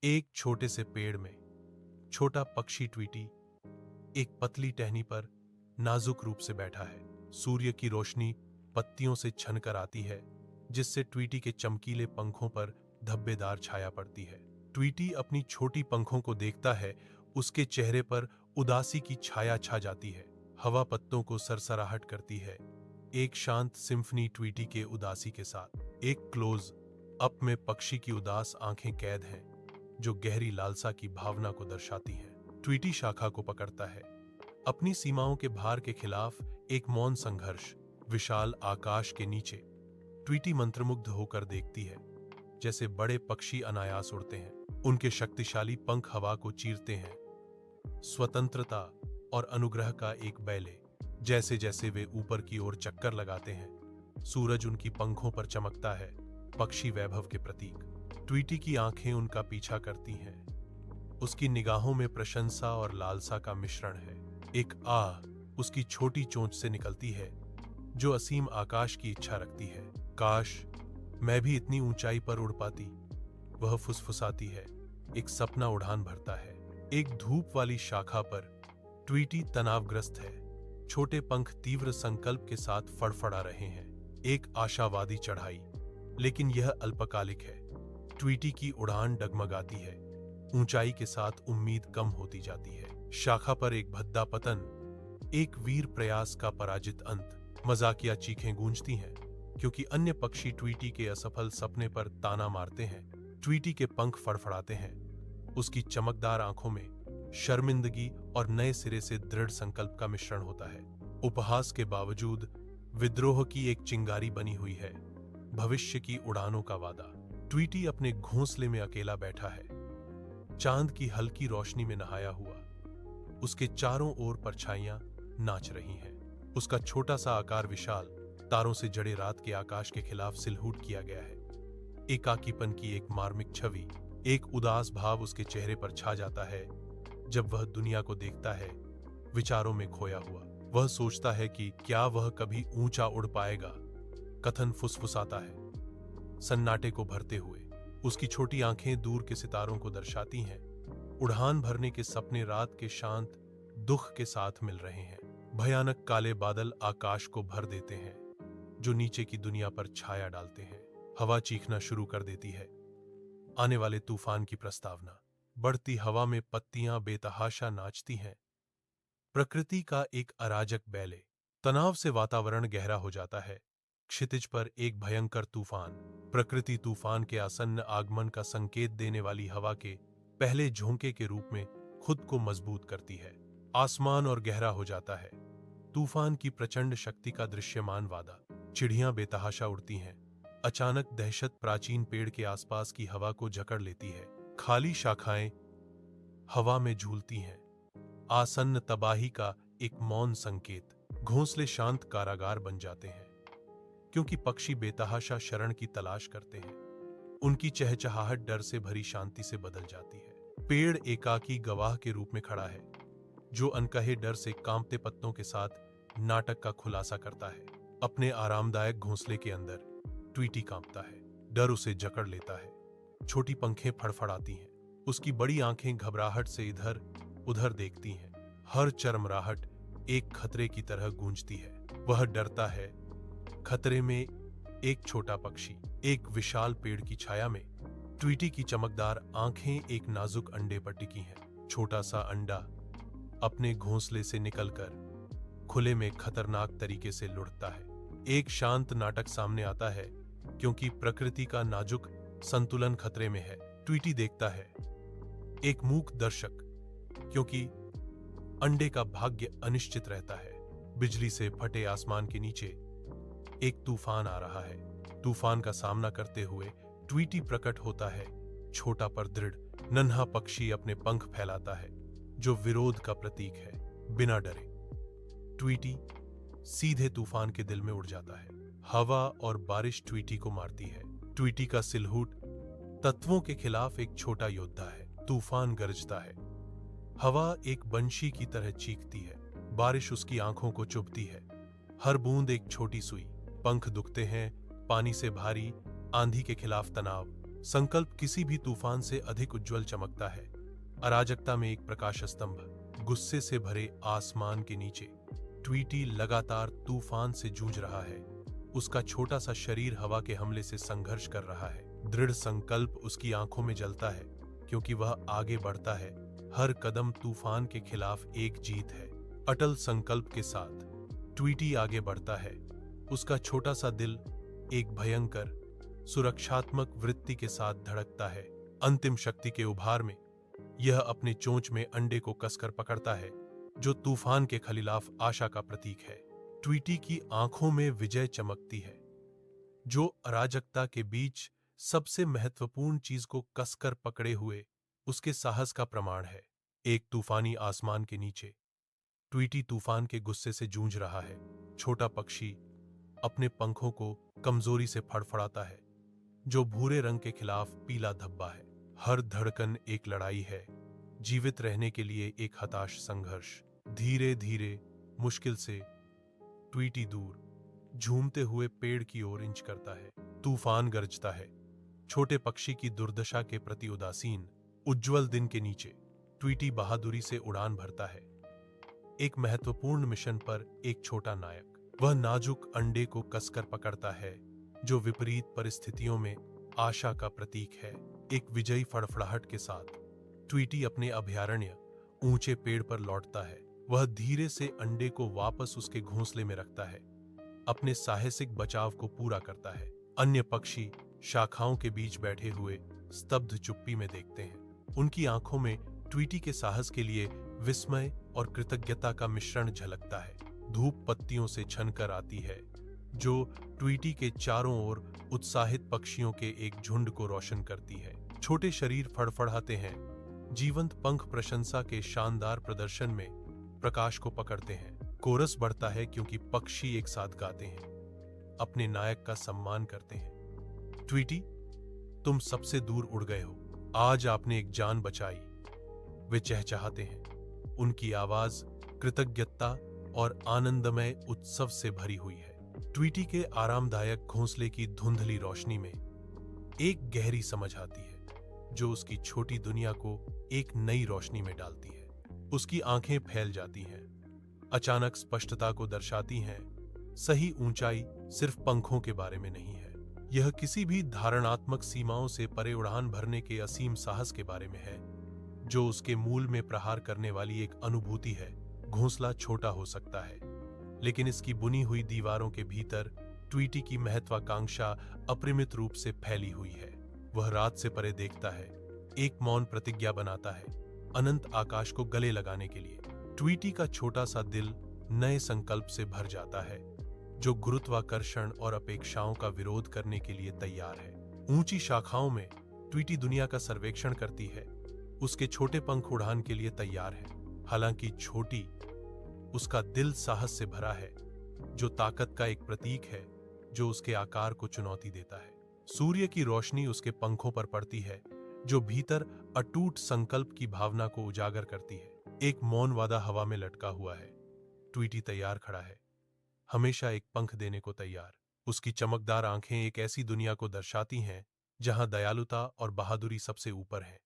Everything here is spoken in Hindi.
एक छोटे से पेड़ में छोटा पक्षी ट्वीटी एक पतली टहनी पर नाजुक रूप से बैठा है। सूर्य की रोशनी पत्तियों से छनकर आती है, जिससे ट्वीटी के चमकीले पंखों पर धब्बेदार छाया पड़ती है। ट्वीटी अपनी छोटी पंखों को देखता है, उसके चेहरे पर उदासी की छाया छा जाती है। हवा पत्तों को सरसराहट करती है, एक शांत सिम्फनी ट्वीटी के उदासी के साथ। एक क्लोज अप में पक्षी की उदास आंखें कैद हैं, जो गहरी लालसा की भावना को दर्शाती हैं। ट्वीटी शाखा को पकड़ता है, अपनी सीमाओं के भार के खिलाफ एक मौन संघर्ष। विशाल आकाश के नीचे ट्वीटी मंत्रमुग्ध होकर देखती है, जैसे बड़े पक्षी अनायास उड़ते हैं। उनके शक्तिशाली पंख हवा को चीरते हैं, स्वतंत्रता और अनुग्रह का एक बैले। जैसे जैसे वे ऊपर की ओर चक्कर लगाते हैं, सूरज उनकी पंखों पर चमकता है, पक्षी वैभव के प्रतीक। ट्वीटी की आंखें उनका पीछा करती हैं, उसकी निगाहों में प्रशंसा और लालसा का मिश्रण है। एक आह उसकी छोटी चोंच से निकलती है, जो असीम आकाश की इच्छा रखती है। काश मैं भी इतनी ऊंचाई पर उड़ पाती, वह फुसफुसाती है। एक सपना उड़ान भरता है। एक धूप वाली शाखा पर ट्वीटी तनावग्रस्त है, छोटे पंख तीव्र संकल्प के साथ फड़फड़ा रहे हैं। एक आशावादी चढ़ाई, लेकिन यह अल्पकालिक है। ट्वीटी की उड़ान डगमगाती है, ऊंचाई के साथ उम्मीद कम होती जाती है। शाखा पर एक भद्दा पतन, एक वीर प्रयास का पराजित अंत। मजाकिया चीखें गूंजती हैं, क्योंकि अन्य पक्षी ट्वीटी के असफल सपने पर ताना मारते हैं। ट्वीटी के पंख फड़फड़ाते हैं, उसकी चमकदार आंखों में शर्मिंदगी और नए सिरे से दृढ़ संकल्प का मिश्रण होता है। उपहास के बावजूद विद्रोह की एक चिंगारी बनी हुई है, भविष्य की उड़ानों का वादा। ट्वीटी अपने घोंसले में अकेला बैठा है, चांद की हल्की रोशनी में नहाया हुआ। उसके चारों ओर परछाइयां नाच रही हैं। उसका छोटा सा आकार विशाल, तारों से जड़े रात के आकाश के खिलाफ सिलहूट किया गया है। एकाकीपन की एक मार्मिक छवि, एक उदास भाव उसके चेहरे पर छा जाता है जब वह दुनिया को देखता है, विचारों में खोया हुआ। वह सोचता है कि क्या वह कभी ऊंचा उड़ पाएगा। कथन फुसफुसाता है, सन्नाटे को भरते हुए। उसकी छोटी आंखें दूर के सितारों को दर्शाती हैं। उड़ान भरने के सपने रात के शांत दुख के साथ मिल रहे हैं। भयानक काले बादल आकाश को भर देते हैं, जो नीचे की दुनिया पर छाया डालते हैं। हवा चीखना शुरू कर देती है, आने वाले तूफान की प्रस्तावना। बढ़ती हवा में पत्तियां बेतहाशा नाचती हैं, प्रकृति का एक अराजक बैले। तनाव से वातावरण गहरा हो जाता है। क्षितिज पर एक भयंकर तूफान, प्रकृति तूफान के आसन्न आगमन का संकेत देने वाली हवा के पहले झोंके के रूप में खुद को मजबूत करती है। आसमान और गहरा हो जाता है। तूफान की प्रचंड शक्ति का दृश्यमान वादा। चिड़ियां बेतहाशा उड़ती हैं। अचानक दहशत प्राचीन पेड़ के आसपास की हवा को जकड़ लेती है। खाली शाखाएं हवा में झूलती हैं, आसन्न तबाही का एक मौन संकेत। घोंसले शांत कारागार बन जाते हैं, क्योंकि पक्षी बेतहाशा शरण की तलाश करते हैं। उनकी चहचहाहट डर से भरी शांति से बदल जाती है। पेड़ एकाकी गवाह के रूप में खड़ा है, जो अनकहे डर से कांपते पत्तों के साथ नाटक का खुलासा करता है। अपने आरामदायक घोंसले के अंदर ट्वीटी कांपता है, डर उसे जकड़ लेता है। छोटी पंखें फड़फड़ाती हैं, उसकी बड़ी आंखें घबराहट से इधर उधर देखती हैं। हर चरमराहट एक खतरे की तरह गूंजती है। वह डरता है, खतरे में एक छोटा पक्षी, एक विशाल पेड़ की छाया में। ट्वीटी की चमकदार आंखें एक नाजुक अंडे पर टिकी हैं। छोटा सा अंडा अपने घोंसले से निकलकर खुले में खतरनाक तरीके से लुढ़कता है। एक शांत नाटक सामने आता है, क्योंकि प्रकृति का नाजुक संतुलन खतरे में है। ट्वीटी देखता है, एक मूक दर्शक, क्योंकि अंडे का भाग्य अनिश्चित रहता है। बिजली से फटे आसमान के नीचे एक तूफान आ रहा है। तूफान का सामना करते हुए ट्वीटी प्रकट होता है, छोटा पर दृढ़। नन्हा पक्षी अपने पंख फैलाता है, जो विरोध का प्रतीक है। बिना डरे ट्वीटी सीधे तूफान के दिल में उड़ जाता है। हवा और बारिश ट्वीटी को मारती है। ट्वीटी का सिलहूट तत्वों के खिलाफ एक छोटा योद्धा है। तूफान गरजता है, हवा एक बंशी की तरह चीखती है, बारिश उसकी आंखों को चुभती है। हर बूंद एक छोटी सुई। पंख दुखते हैं, पानी से भारी, आंधी के खिलाफ तनाव, संकल्प किसी भी तूफान से अधिक उज्जवल चमकता है। अराजकता में एक प्रकाश स्तंभ, गुस्से से भरे आसमान के नीचे ट्वीटी लगातार तूफान से जूझ रहा है। उसका छोटा सा शरीर हवा के हमले से संघर्ष कर रहा है। दृढ़ संकल्प उसकी आंखों में जलता है, क्योंकि वह आगे बढ़ता है। हर कदम तूफान के खिलाफ एक जीत है। अटल संकल्प के साथ ट्वीटी आगे बढ़ता है। उसका छोटा सा दिल एक भयंकर सुरक्षात्मक वृत्ति के साथ धड़कता है। अंतिम शक्ति के उभार में यह अपने चोंच में अंडे को कसकर पकड़ता है, जो तूफान के खिलाफ आशा का प्रतीक है। ट्वीटी की आंखों में विजय चमकती है, जो अराजकता के बीच सबसे महत्वपूर्ण चीज को कसकर पकड़े हुए उसके साहस का प्रमाण है। एक तूफानी आसमान के नीचे ट्वीटी तूफान के गुस्से से जूझ रहा है। छोटा पक्षी अपने पंखों को कमजोरी से फड़फड़ाता है, जो भूरे रंग के खिलाफ पीला धब्बा है। हर धड़कन एक लड़ाई है, जीवित रहने के लिए एक हताश संघर्ष। धीरे धीरे, मुश्किल से, ट्वीटी दूर झूमते हुए पेड़ की ओर इंच करता है। तूफान गरजता है, छोटे पक्षी की दुर्दशा के प्रति उदासीन। उज्जवल दिन के नीचे ट्वीटी बहादुरी से उड़ान भरता है। एक महत्वपूर्ण मिशन पर एक छोटा नायक। वह नाजुक अंडे को कसकर पकड़ता है, जो विपरीत परिस्थितियों में आशा का प्रतीक है। एक विजयी फड़फड़ाहट के साथ ट्वीटी अपने अभयारण्य ऊंचे पेड़ पर लौटता है। वह धीरे से अंडे को वापस उसके घोंसले में रखता है, अपने साहसिक बचाव को पूरा करता है। अन्य पक्षी शाखाओं के बीच बैठे हुए स्तब्ध चुप्पी में देखते हैं। उनकी आंखों में ट्वीटी के साहस के लिए विस्मय और कृतज्ञता का मिश्रण झलकता है। धूप पत्तियों से छनकर आती है, जो ट्वीटी के चारों ओर उत्साहित पक्षियों के एक झुंड को रोशन करती है। छोटे शरीर फड़फड़ाते हैं, जीवंत पंख प्रशंसा के शानदार प्रदर्शन में प्रकाश को पकड़ते हैं। कोरस बढ़ता है, क्योंकि पक्षी एक साथ गाते हैं, अपने नायक का सम्मान करते हैं। ट्वीटी, तुम सबसे दूर उड़ गए हो। आज आपने एक जान बचाई। वे चहचहाते हैं। उनकी आवाज कृतज्ञता और आनंदमय उत्सव से भरी हुई है। ट्वीटी के आरामदायक घोंसले की धुंधली रोशनी में एक गहरी समझ आती है, जो उसकी छोटी दुनिया को एक नई रोशनी में डालती है। उसकी आंखें फैल जाती हैं, अचानक स्पष्टता को दर्शाती हैं। सही ऊंचाई सिर्फ पंखों के बारे में नहीं है, यह किसी भी धारणात्मक सीमाओं से परे उड़ान भरने के असीम साहस के बारे में है, जो उसके मूल में प्रहार करने वाली एक अनुभूति है। घोंसला छोटा हो सकता है, लेकिन इसकी बुनी हुई दीवारों के भीतर ट्वीटी की महत्वाकांक्षा अपरिमित रूप से फैली हुई है। वह रात से परे देखता है, एक मौन प्रतिज्ञा बनाता है, अनंत आकाश को गले लगाने के लिए। ट्वीटी का छोटा सा दिल नए संकल्प से भर जाता है, जो गुरुत्वाकर्षण और अपेक्षाओं का विरोध करने के लिए तैयार है। ऊंची शाखाओं में ट्वीटी दुनिया का सर्वेक्षण करती है। उसके छोटे पंख उड़ान के लिए तैयार है। हालांकि छोटी, उसका दिल साहस से भरा है, जो ताकत का एक प्रतीक है, जो उसके आकार को चुनौती देता है। सूर्य की रोशनी उसके पंखों पर पड़ती है, जो भीतर अटूट संकल्प की भावना को उजागर करती है। एक मौन वादा हवा में लटका हुआ है। ट्वीटी तैयार खड़ा है, हमेशा एक पंख देने को तैयार। उसकी चमकदार आंखें एक ऐसी दुनिया को दर्शाती हैं, जहां दयालुता और बहादुरी सबसे ऊपर है।